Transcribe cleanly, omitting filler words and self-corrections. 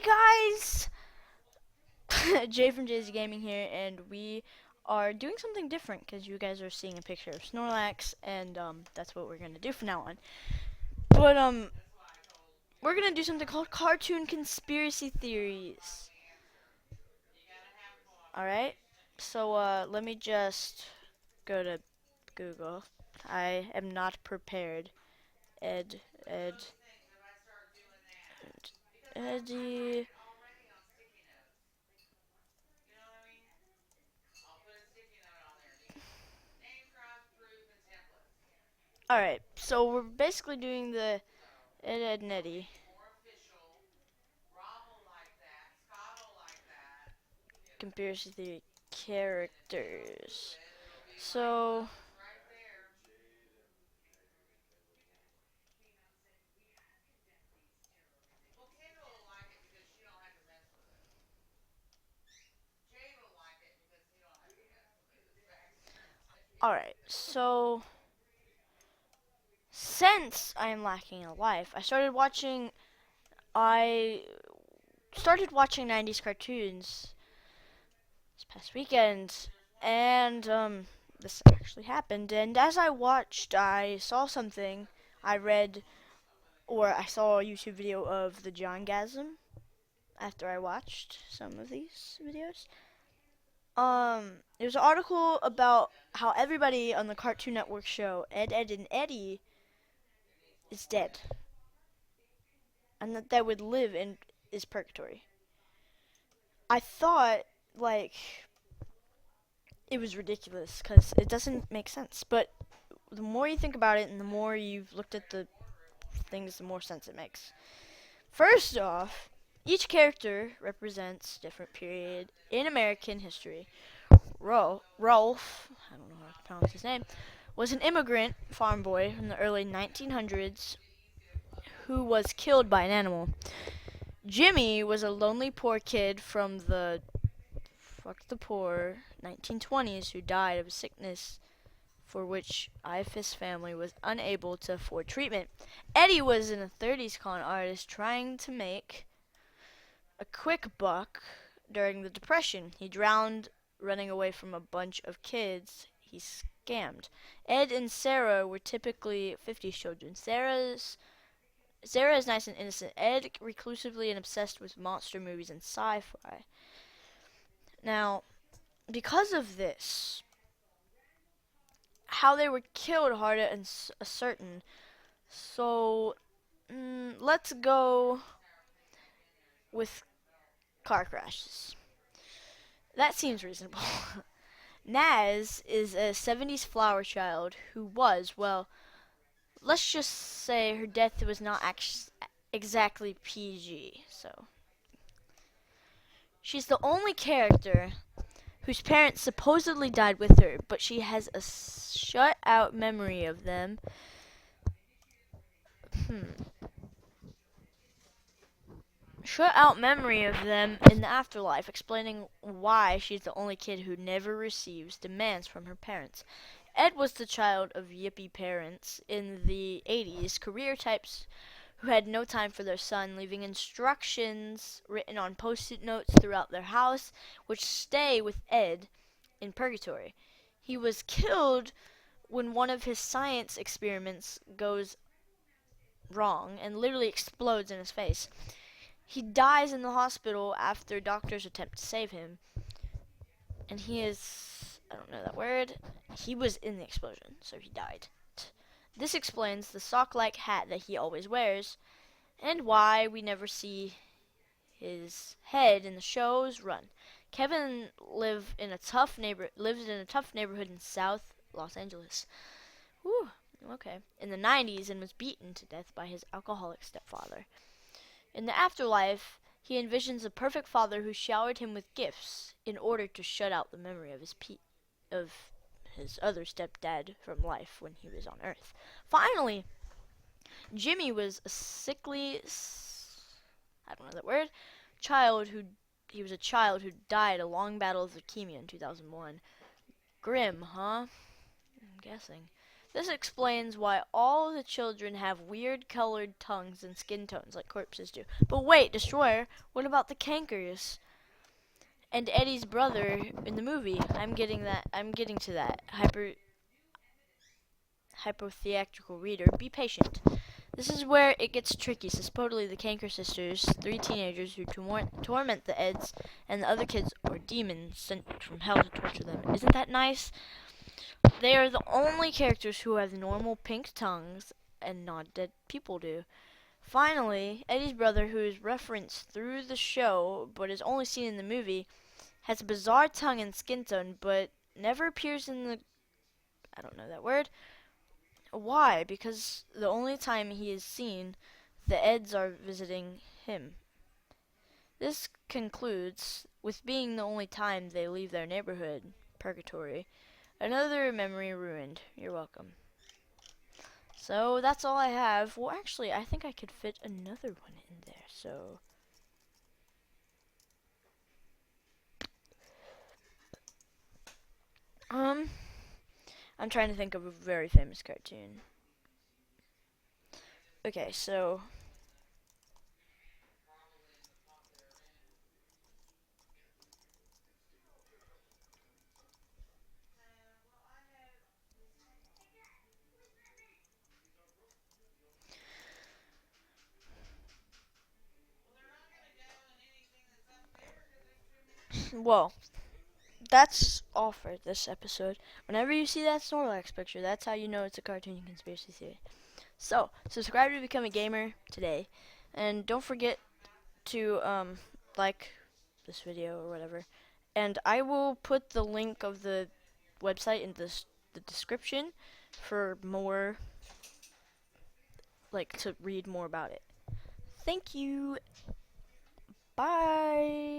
Hey guys! Jay from Jay's Gaming here, and we are doing something different because you guys are seeing a picture of Snorlax, and that's what we're gonna do from now on. But we're gonna do something called cartoon conspiracy theories. All right. So let me just go to Google. I am not prepared. Ed, Ed, Eddy. All right. So we're basically doing the Ed and Eddy. Conspiracy theory characters. So, alright. So, since I am lacking a life, I started watching 90s cartoons this past weekend. And, this actually happened. And as I watched, I saw something. I read, or I saw a YouTube video of the John Gasm after I watched some of these videos. There was an article about how everybody on the Cartoon Network show Ed, Ed, and Eddy is dead, and that they would live in is Pergatory. I thought like it was ridiculous because it doesn't make sense. But the more you think about it, and the more you've looked at the things, the more sense it makes. First off, each character represents a different period in American history. Rolf, I don't know how to pronounce his name, was an immigrant farm boy from the early 1900s who was killed by an animal. Jimmy was a lonely poor kid from the fuck the poor 1920s who died of a sickness for which his family was unable to afford treatment. Eddy was an 30s con artist trying to make a quick buck during the Depression. He drowned running away from a bunch of kids he scammed. Ed and Sarah were typically 50s children. Sarah is nice and innocent. Ed reclusively and obsessed with monster movies and sci-fi. Now, because of this, how they were killed hard to ascertain. So, let's go with car crashes. That seems reasonable. Naz is a 70s flower child who was, well, let's just say her death was not exactly PG. So, she's the only character whose parents supposedly died with her, but she has a shut out memory of them. Shut out memory of them in the afterlife, explaining why she's the only kid who never receives demands from her parents. Ed was the child of yippie parents in the 80s, career types who had no time for their son, leaving instructions written on post-it notes throughout their house, which stay with Ed in Purgatory. He was killed when one of his science experiments goes wrong and literally explodes in his face. He dies in the hospital after doctors attempt to save him. And I don't know that word. He was in the explosion, so he died. This explains the sock-like hat that he always wears, and why we never see his head in the show's run. Kevin lives in a tough neighborhood in South Los Angeles. Whew, okay. In the 90s, and was beaten to death by his alcoholic stepfather. In the afterlife, he envisions a perfect father who showered him with gifts in order to shut out the memory of his other stepdad from life when he was on Earth. Finally, Jimmy was a sickly, I don't know that word, he was a child who died a long battle of leukemia in 2001. Grim, huh? I'm guessing. This explains why all the children have weird colored tongues and skin tones like corpses do. But wait, Destroyer, what about the cankers? And Eddy's brother in the movie. I'm getting to that. Hypotheatrical reader, be patient. This is where it gets tricky. So supposedly the Canker sisters, three teenagers who torment the Eds, and the other kids are demons sent from hell to torture them. Isn't that nice? They are the only characters who have normal pink tongues, and not dead people do. Finally, Eddy's brother, who is referenced through the show but is only seen in the movie, has a bizarre tongue and skin tone, but never appears in the, I don't know that word. Why? Because the only time he is seen, the Eds are visiting him. This concludes with being the only time they leave their neighborhood, Pergatory. Another memory ruined. You're welcome. So that's all I have. Well, actually, I think I could fit another one in there. So I'm trying to think of a very famous cartoon. Okay, so well, that's all for this episode. Whenever you see that Snorlax picture, that's how you know it's a cartoon conspiracy theory. So, subscribe to become a gamer today, and don't forget to like this video or whatever. And I will put the link of the website in the description for more, like, to read more about it. Thank you. Bye.